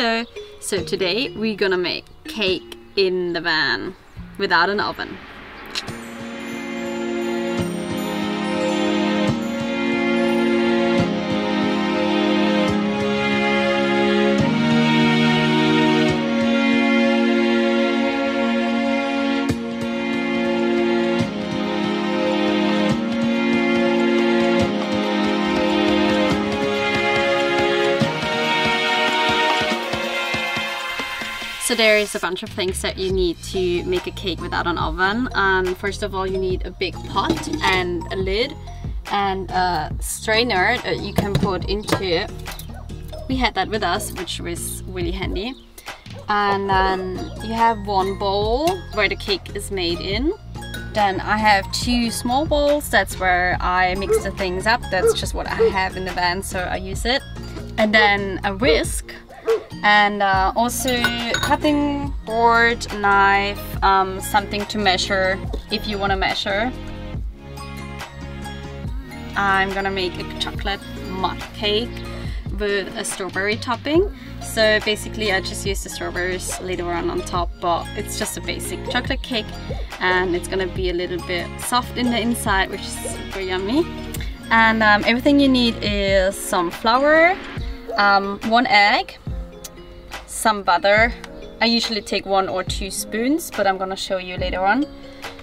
Hello! So today we're gonna make cake in the van without an oven. So there is a bunch of things that you need to make a cake without an oven. First of all, you need a big pot and a lid and a strainer that you can put into it. We had that with us, which was really handy. And then you have one bowl where the cake is made in. Then I have two small bowls, that's where I mix the things up. That's just what I have in the van, so I use it. And then a whisk. And also cutting board, knife, something to measure if you want to measure. I'm gonna make a chocolate mud cake with a strawberry topping. So basically I just use the strawberries later on top, but it's just a basic chocolate cake and it's gonna be a little bit soft in the inside, which is super yummy. And everything you need is some flour, one egg, some butter. I usually take 1 or 2 spoons, but I'm gonna show you later on.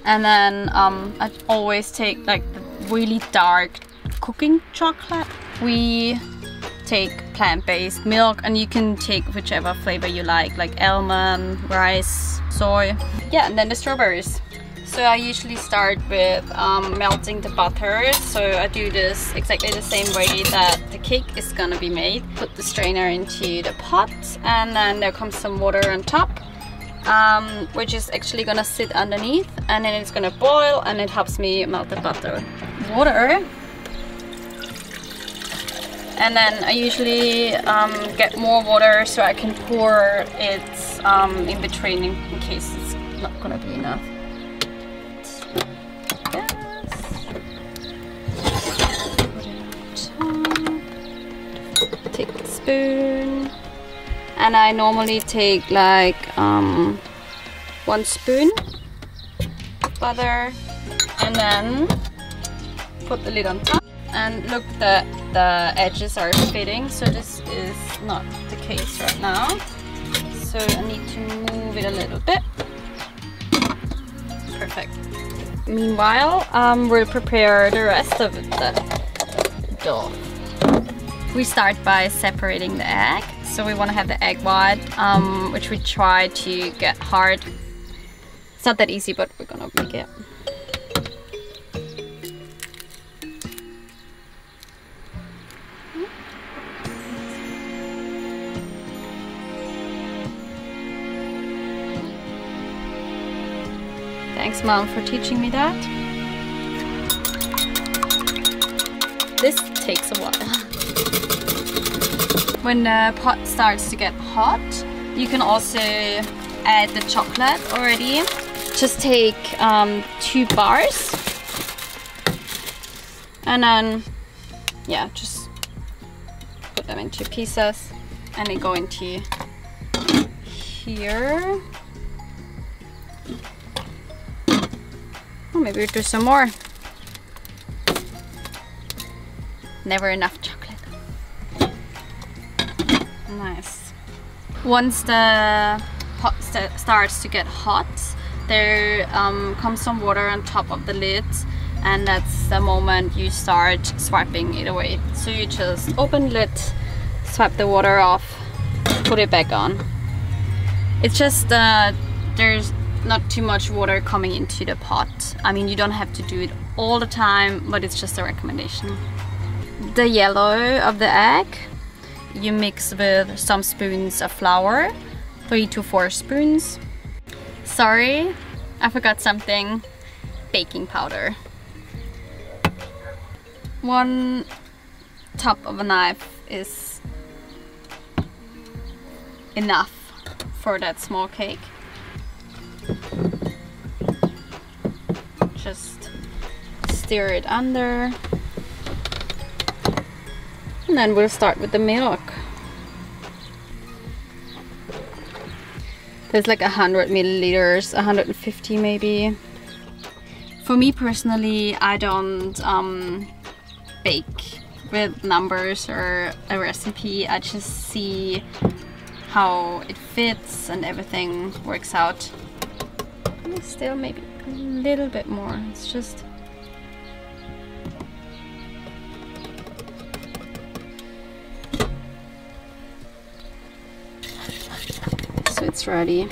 And then I always take like the really dark cooking chocolate. We take plant-based milk, and you can take whichever flavor you like almond, rice, soy. Yeah, and then the strawberries. So I usually start with melting the butter. So I do this exactly the same way that the cake is gonna be made. Put the strainer into the pot, and then there comes some water on top, which is actually gonna sit underneath, and then it's gonna boil, and it helps me melt the butter. Water. And then I usually get more water so I can pour it in between in case it's not gonna be enough. Take a spoon, and I normally take like 1 spoon butter, and then put the lid on top. And look, that the edges are fitting, so this is not the case right now, so I need to move it a little bit. Perfect. Meanwhile, we'll prepare the rest of the dough. We start by separating the egg. So we want to have the egg white, which we try to get hard. It's not that easy, but we're gonna make it. Thanks, Mom, for teaching me that. This takes a while. When the pot starts to get hot, you can also add the chocolate already. Just take 2 bars, and then yeah, just put them into pieces, and they go into here. Maybe we'll do some more. Never enough chocolate. Nice. Once the pot starts to get hot, there comes some water on top of the lid, and that's the moment you start swiping it away. So you just open the lid, swipe the water off, put it back on. It's just there's not too much water coming into the pot. I mean, you don't have to do it all the time, but it's just a recommendation. The yellow of the egg you mix with some spoons of flour, 3 to 4 spoons. Sorry, I forgot something. Baking powder. 1 top of a knife is enough for that small cake. Just stir it under, and then we'll start with the milk. There's like 100 milliliters, 150 maybe. For me personally, I don't bake with numbers or a recipe. I just see how it fits and everything works out. Still maybe a little bit more. It's just so it's ready.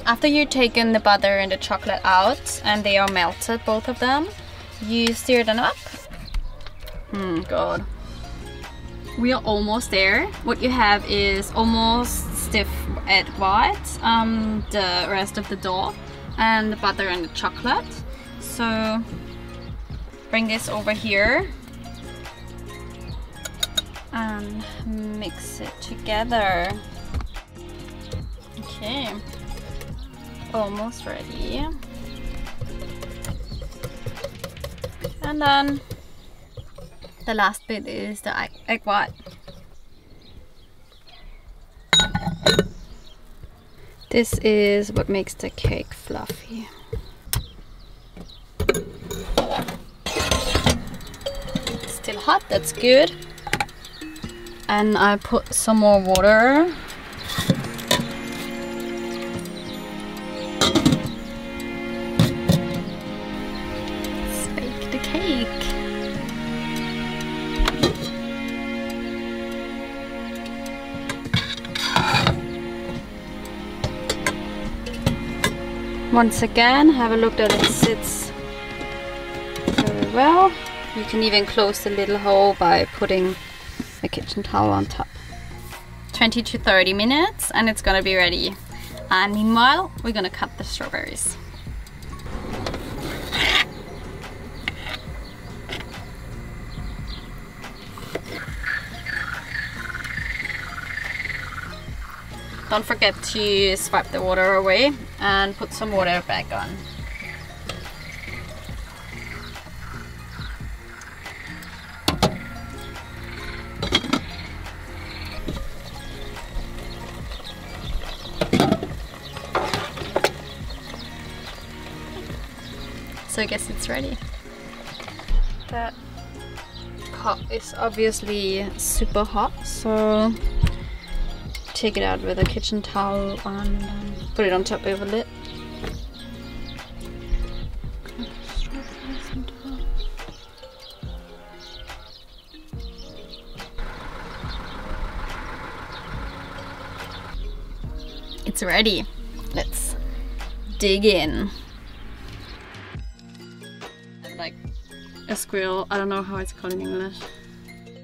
After you've taken the butter and the chocolate out and they are melted, both of them, you stir them up. God. We are almost there. What you have is almost stiff egg white, the rest of the dough, and the butter and the chocolate. So bring this over here and mix it together. Okay, almost ready. And then the last bit is the egg white. This is what makes the cake fluffy. It's still hot, that's good. And I put some more water. Let's bake the cake. Once again, have a look that it sits very well. You can even close the little hole by putting a kitchen towel on top. 20 to 30 minutes and it's gonna be ready. And meanwhile, we're gonna cut the strawberries. Don't forget to swipe the water away and put some water back on. So I guess it's ready. That pot is obviously super hot, so take it out with a kitchen towel and put it on top of a lid. It's ready. Let's dig in. Like a squirrel, I don't know how it's called in English.